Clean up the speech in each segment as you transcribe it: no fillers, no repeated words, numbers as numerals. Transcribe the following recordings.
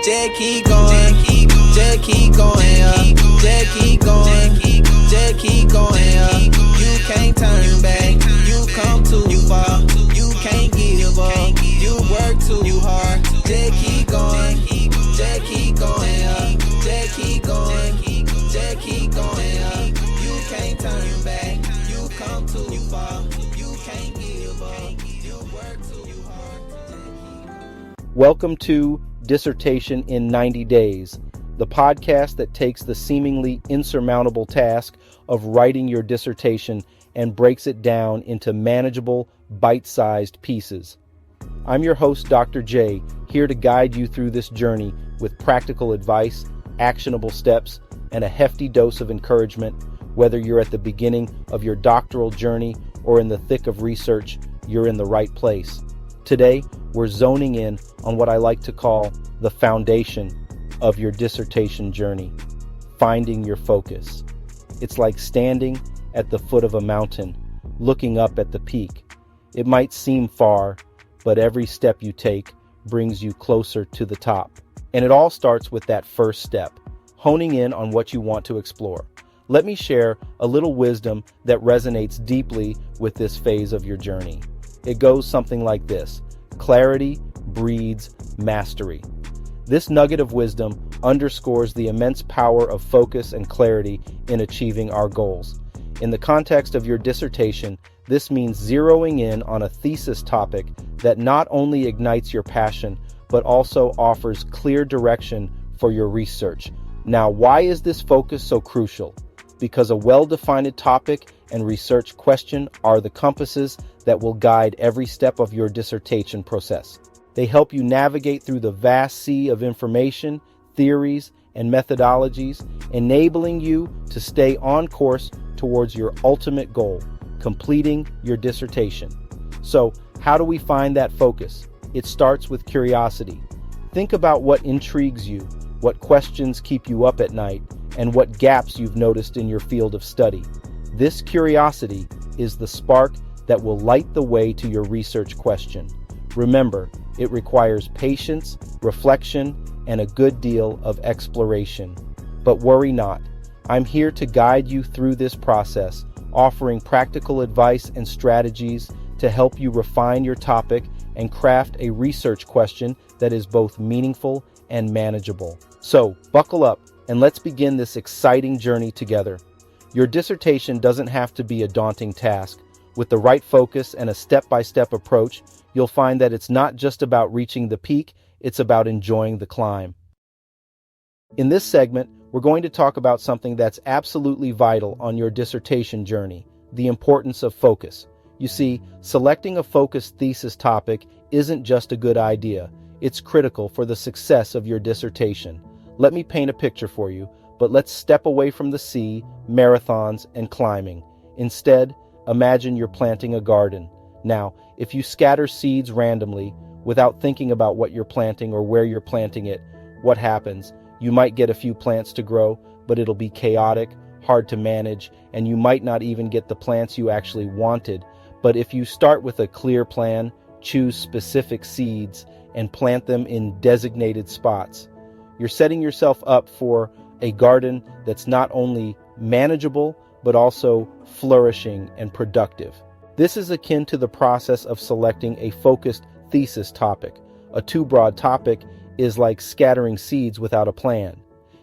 Just keep going, just keep going, just keep going, just keep going, you can't turn back, you come too far, you can't give up, you work too hard, just keep going, just keep going, just keep going, just keep going, you can't turn back, you come too far, you can't give up, you work too hard. Welcome to Dissertation in 90 Days, the podcast that takes the seemingly insurmountable task of writing your dissertation and breaks it down into manageable, bite-sized pieces. I'm your host, Dr. J, here to guide you through this journey with practical advice, actionable steps, and a hefty dose of encouragement. Whether you're at the beginning of your doctoral journey or in the thick of research, you're in the right place. Today, we're zoning in on what I like to call the foundation of your dissertation journey, finding your focus. It's like standing at the foot of a mountain, looking up at the peak. It might seem far, but every step you take brings you closer to the top. And it all starts with that first step, honing in on what you want to explore. Let me share a little wisdom that resonates deeply with this phase of your journey. It goes something like this: clarity breeds mastery. This nugget of wisdom underscores the immense power of focus and clarity in achieving our goals. In the context of your dissertation, this means zeroing in on a thesis topic that not only ignites your passion, but also offers clear direction for your research. Now, why is this focus so crucial? Because a well-defined topic and research question are the compasses that will guide every step of your dissertation process. They help you navigate through the vast sea of information, theories, and methodologies, enabling you to stay on course towards your ultimate goal, completing your dissertation. So, how do we find that focus? It starts with curiosity. Think about what intrigues you, what questions keep you up at night, and what gaps you've noticed in your field of study. This curiosity is the spark that will light the way to your research question. Remember, it requires patience, reflection, and a good deal of exploration. But worry not. I'm here to guide you through this process, offering practical advice and strategies to help you refine your topic and craft a research question that is both meaningful and manageable. So, buckle up and let's begin this exciting journey together. Your dissertation doesn't have to be a daunting task. With the right focus and a step-by-step approach, you'll find that it's not just about reaching the peak, it's about enjoying the climb. In this segment, we're going to talk about something that's absolutely vital on your dissertation journey: the importance of focus. You see, selecting a focused thesis topic isn't just a good idea, it's critical for the success of your dissertation. Let me paint a picture for you, but let's step away from the sea, marathons, and climbing. Instead, imagine you're planting a garden. Now, if you scatter seeds randomly, without thinking about what you're planting or where you're planting it, what happens? You might get a few plants to grow, but it'll be chaotic, hard to manage, and you might not even get the plants you actually wanted. But if you start with a clear plan, choose specific seeds, and plant them in designated spots, you're setting yourself up for a garden that's not only manageable, but also flourishing and productive. This is akin to the process of selecting a focused thesis topic. A too broad topic is like scattering seeds without a plan.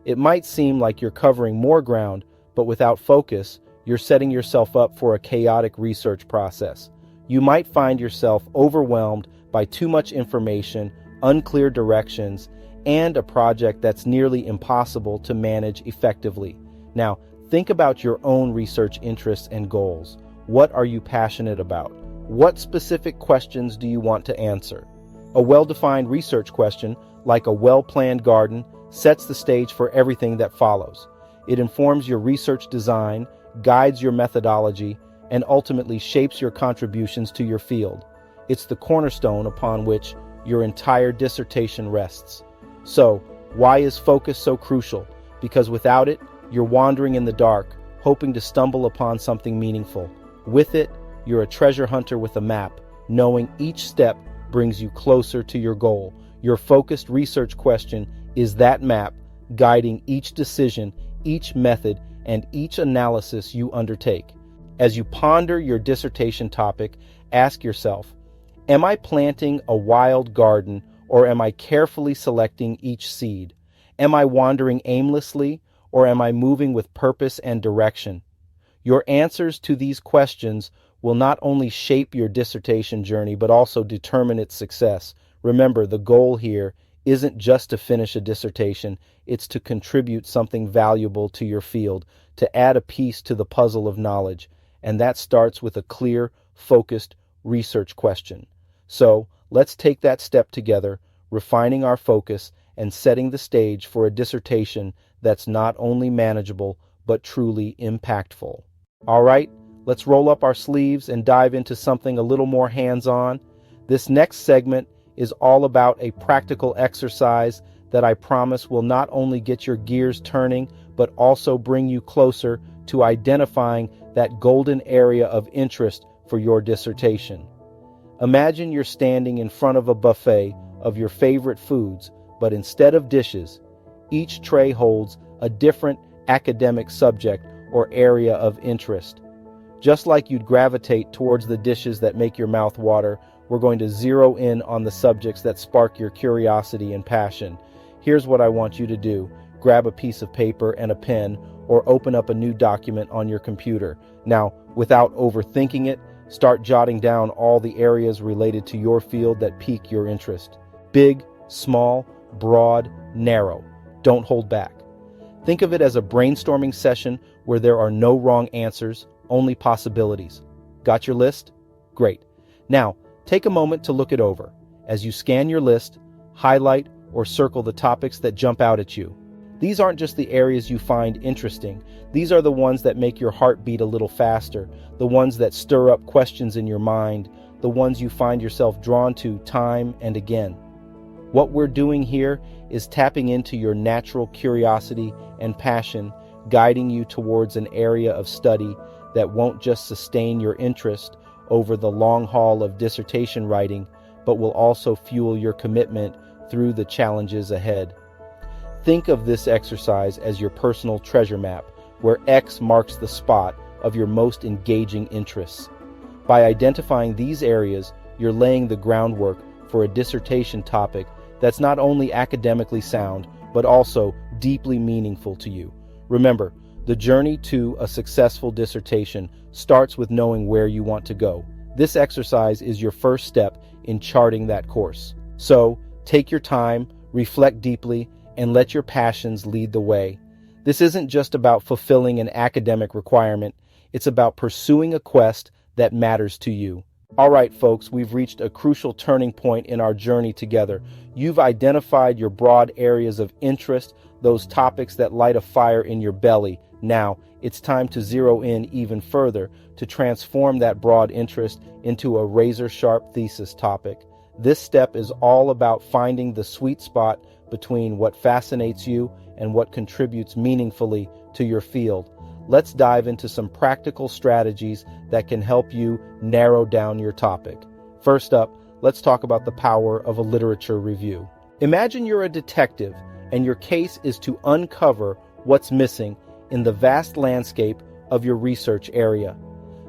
It might seem like you're covering more ground, but without focus, you're setting yourself up for a chaotic research process. You might find yourself overwhelmed by too much information, unclear directions, and a project that's nearly impossible to manage effectively. Now, think about your own research interests and goals. What are you passionate about? What specific questions do you want to answer? A well-defined research question, like a well-planned garden, sets the stage for everything that follows. It informs your research design, guides your methodology, and ultimately shapes your contributions to your field. It's the cornerstone upon which your entire dissertation rests. So, why is focus so crucial? Because without it, you're wandering in the dark, hoping to stumble upon something meaningful. With it, you're a treasure hunter with a map, knowing each step brings you closer to your goal. Your focused research question is that map guiding each decision, each method, and each analysis you undertake. As you ponder your dissertation topic, ask yourself, am I planting a wild garden, or am I carefully selecting each seed? Am I wandering aimlessly, or am I moving with purpose and direction? Your answers to these questions will not only shape your dissertation journey, but also determine its success. Remember, the goal here isn't just to finish a dissertation, it's to contribute something valuable to your field, to add a piece to the puzzle of knowledge. And that starts with a clear, focused research question. So let's take that step together, refining our focus and setting the stage for a dissertation that's not only manageable, but truly impactful. All right, let's roll up our sleeves and dive into something a little more hands-on. This next segment is all about a practical exercise that I promise will not only get your gears turning, but also bring you closer to identifying that golden area of interest for your dissertation. Imagine you're standing in front of a buffet of your favorite foods, but instead of dishes, each tray holds a different academic subject or area of interest. Just like you'd gravitate towards the dishes that make your mouth water, we're going to zero in on the subjects that spark your curiosity and passion. Here's what I want you to do. Grab a piece of paper and a pen, or open up a new document on your computer. Now, without overthinking it, start jotting down all the areas related to your field that pique your interest. Big, small, broad, narrow. Don't hold back. Think of it as a brainstorming session where there are no wrong answers, only possibilities. Got your list? Great. Now, take a moment to look it over. As you scan your list, highlight or circle the topics that jump out at you. These aren't just the areas you find interesting. These are the ones that make your heart beat a little faster, the ones that stir up questions in your mind, the ones you find yourself drawn to time and again. What we're doing here is tapping into your natural curiosity and passion, guiding you towards an area of study that won't just sustain your interest over the long haul of dissertation writing, but will also fuel your commitment through the challenges ahead. Think of this exercise as your personal treasure map, where X marks the spot of your most engaging interests. By identifying these areas, you're laying the groundwork for a dissertation topic that's not only academically sound, but also deeply meaningful to you. Remember, the journey to a successful dissertation starts with knowing where you want to go. This exercise is your first step in charting that course. So, take your time, reflect deeply, and let your passions lead the way. This isn't just about fulfilling an academic requirement. It's about pursuing a quest that matters to you. All right, folks, we've reached a crucial turning point in our journey together. You've identified your broad areas of interest, those topics that light a fire in your belly. Now, it's time to zero in even further, to transform that broad interest into a razor-sharp thesis topic. This step is all about finding the sweet spot between what fascinates you and what contributes meaningfully to your field. Let's dive into some practical strategies that can help you narrow down your topic. First up, let's talk about the power of a literature review. Imagine you're a detective and your case is to uncover what's missing in the vast landscape of your research area.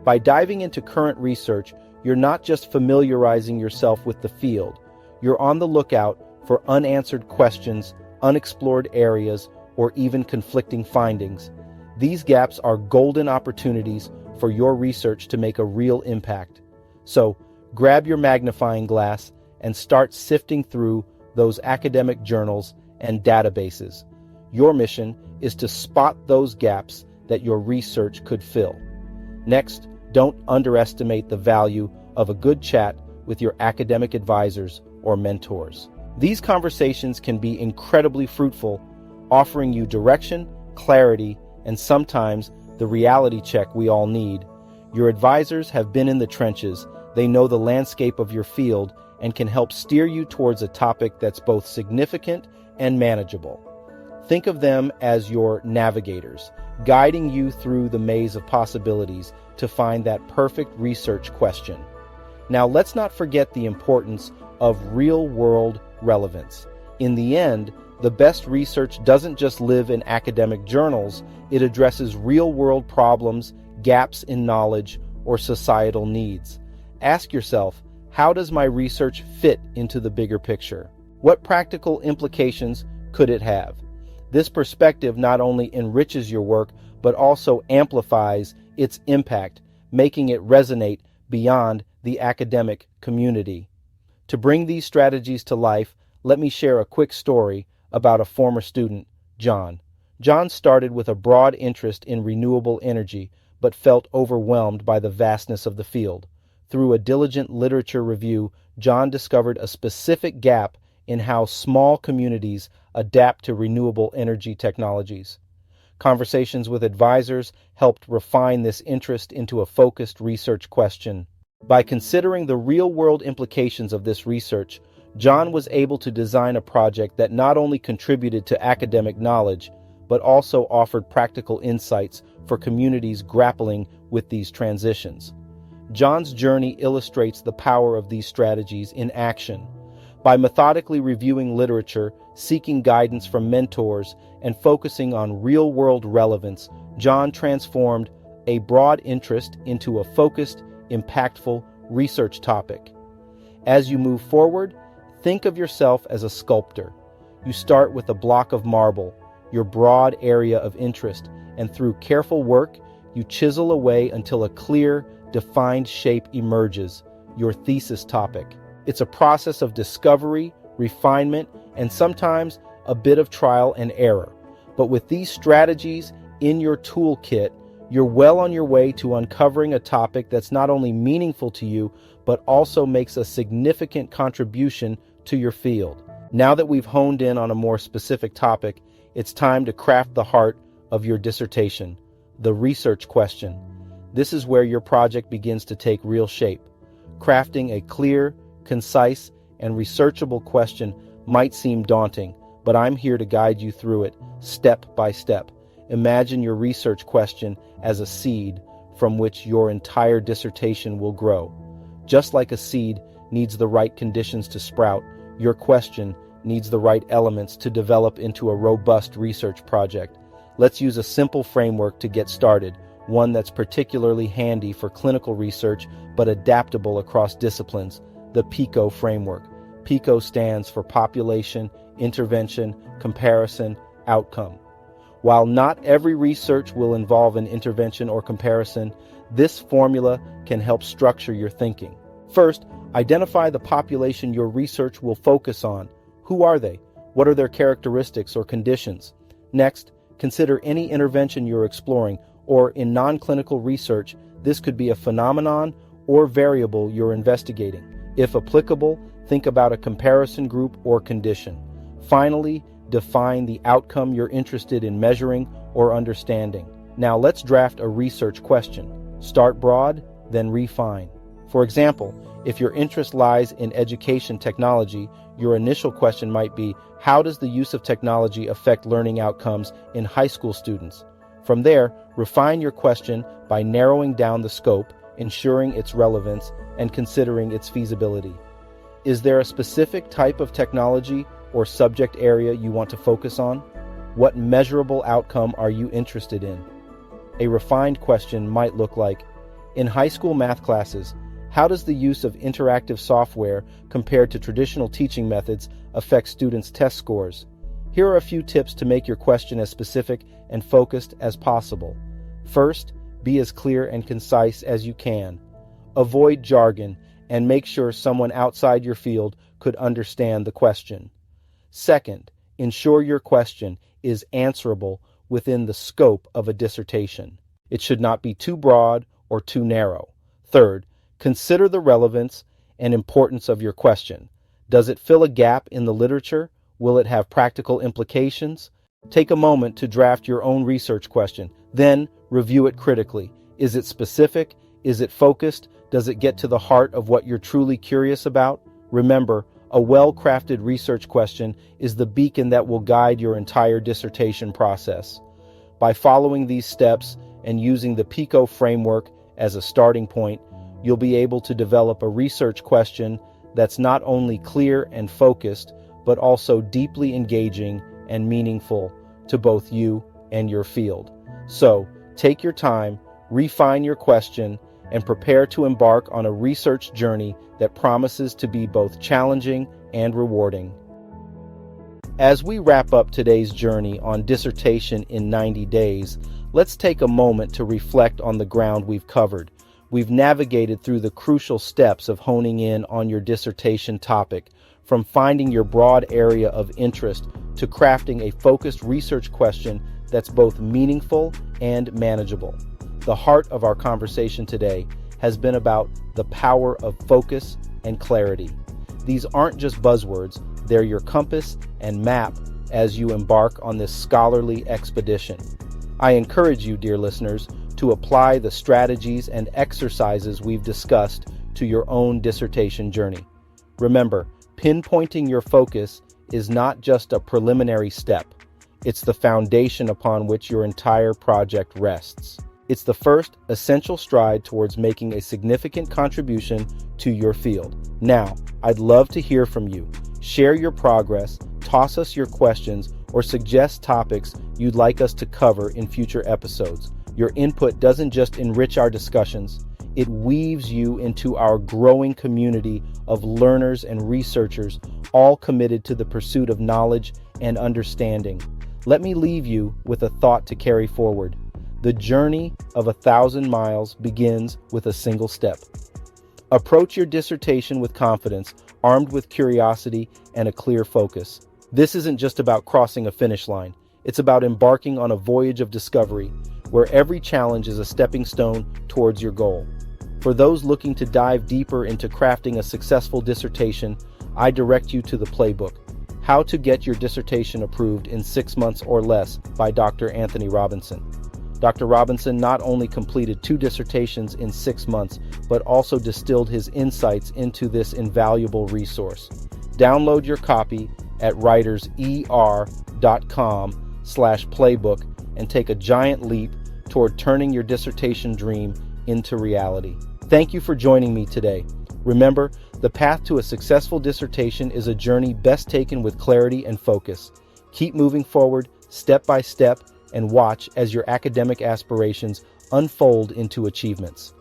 By diving into current research, you're not just familiarizing yourself with the field. You're on the lookout for unanswered questions, unexplored areas, or even conflicting findings. These gaps are golden opportunities for your research to make a real impact. So, grab your magnifying glass and start sifting through those academic journals and databases. Your mission is to spot those gaps that your research could fill. Next, don't underestimate the value of a good chat with your academic advisors or mentors. These conversations can be incredibly fruitful, offering you direction, clarity, and sometimes the reality check we all need. Your advisors have been in the trenches. They know the landscape of your field and can help steer you towards a topic that's both significant and manageable. Think of them as your navigators, guiding you through the maze of possibilities to find that perfect research question. Now, let's not forget the importance of real-world relevance. In the end, The best research doesn't just live in academic journals, it addresses real-world problems, gaps in knowledge, or societal needs. Ask yourself, how does my research fit into the bigger picture? What practical implications could it have? This perspective not only enriches your work, but also amplifies its impact, making it resonate beyond the academic community. To bring these strategies to life, let me share a quick story about a former student, John. John started with a broad interest in renewable energy, but felt overwhelmed by the vastness of the field. Through a diligent literature review, John discovered a specific gap in how small communities adapt to renewable energy technologies. Conversations with advisors helped refine this interest into a focused research question. By considering the real-world implications of this research, John was able to design a project that not only contributed to academic knowledge, but also offered practical insights for communities grappling with these transitions. John's journey illustrates the power of these strategies in action. By methodically reviewing literature, seeking guidance from mentors, and focusing on real-world relevance, John transformed a broad interest into a focused, impactful research topic. As you move forward, think of yourself as a sculptor. You start with a block of marble, your broad area of interest, and through careful work, you chisel away until a clear, defined shape emerges, your thesis topic. It's a process of discovery, refinement, and sometimes a bit of trial and error. But with these strategies in your toolkit, you're well on your way to uncovering a topic that's not only meaningful to you, but also makes a significant contribution to your field. Now that we've honed in on a more specific topic, it's time to craft the heart of your dissertation, the research question. This is where your project begins to take real shape. Crafting a clear, concise, and researchable question might seem daunting, but I'm here to guide you through it, step by step. Imagine your research question as a seed from which your entire dissertation will grow. Just like a seed needs the right conditions to sprout, your question needs the right elements to develop into a robust research project. Let's use a simple framework to get started, one that's particularly handy for clinical research but adaptable across disciplines, the PICO framework. PICO stands for Population, Intervention, Comparison, Outcome. While not every research will involve an intervention or comparison, this formula can help structure your thinking. First, identify the population your research will focus on. Who are they? What are their characteristics or conditions? Next, consider any intervention you're exploring, or in non-clinical research, this could be a phenomenon or variable you're investigating. If applicable, think about a comparison group or condition. Finally, define the outcome you're interested in measuring or understanding. Now let's draft a research question. Start broad, then refine. For example, if your interest lies in education technology, your initial question might be, how does the use of technology affect learning outcomes in high school students? From there, refine your question by narrowing down the scope, ensuring its relevance, and considering its feasibility. Is there a specific type of technology or subject area you want to focus on? What measurable outcome are you interested in? A refined question might look like, in high school math classes, how does the use of interactive software compared to traditional teaching methods affect students' test scores? Here are a few tips to make your question as specific and focused as possible. First, be as clear and concise as you can. Avoid jargon and make sure someone outside your field could understand the question. Second, ensure your question is answerable within the scope of a dissertation. It should not be too broad or too narrow. Third, consider the relevance and importance of your question. Does it fill a gap in the literature? Will it have practical implications? Take a moment to draft your own research question, then review it critically. Is it specific? Is it focused? Does it get to the heart of what you're truly curious about? Remember, a well-crafted research question is the beacon that will guide your entire dissertation process. By following these steps and using the PICO framework as a starting point, you'll be able to develop a research question that's not only clear and focused, but also deeply engaging and meaningful to both you and your field. So, take your time, refine your question, and prepare to embark on a research journey that promises to be both challenging and rewarding. As we wrap up today's journey on dissertation in 90 days, let's take a moment to reflect on the ground we've covered. We've navigated through the crucial steps of honing in on your dissertation topic, from finding your broad area of interest to crafting a focused research question that's both meaningful and manageable. The heart of our conversation today has been about the power of focus and clarity. These aren't just buzzwords, they're your compass and map as you embark on this scholarly expedition. I encourage you, dear listeners, to apply the strategies and exercises we've discussed to your own dissertation journey. Remember, pinpointing your focus is not just a preliminary step. It's the foundation upon which your entire project rests. It's the first essential stride towards making a significant contribution to your field. Now, I'd love to hear from you. Share your progress, toss us your questions, or suggest topics you'd like us to cover in future episodes. Your input doesn't just enrich our discussions, it weaves you into our growing community of learners and researchers, all committed to the pursuit of knowledge and understanding. Let me leave you with a thought to carry forward. The journey of 1,000 miles begins with a single step. Approach your dissertation with confidence, armed with curiosity and a clear focus. This isn't just about crossing a finish line. It's about embarking on a voyage of discovery, where every challenge is a stepping stone towards your goal. For those looking to dive deeper into crafting a successful dissertation, I direct you to the Playbook, How to Get Your Dissertation Approved in 6 Months or Less by Dr. Anthony Robinson. Dr. Robinson not only completed 2 dissertations in 6 months, but also distilled his insights into this invaluable resource. Download your copy at WritersER.com/playbook and take a giant leap toward turning your dissertation dream into reality. Thank you for joining me today. Remember, the path to a successful dissertation is a journey best taken with clarity and focus. Keep moving forward, step by step, and watch as your academic aspirations unfold into achievements.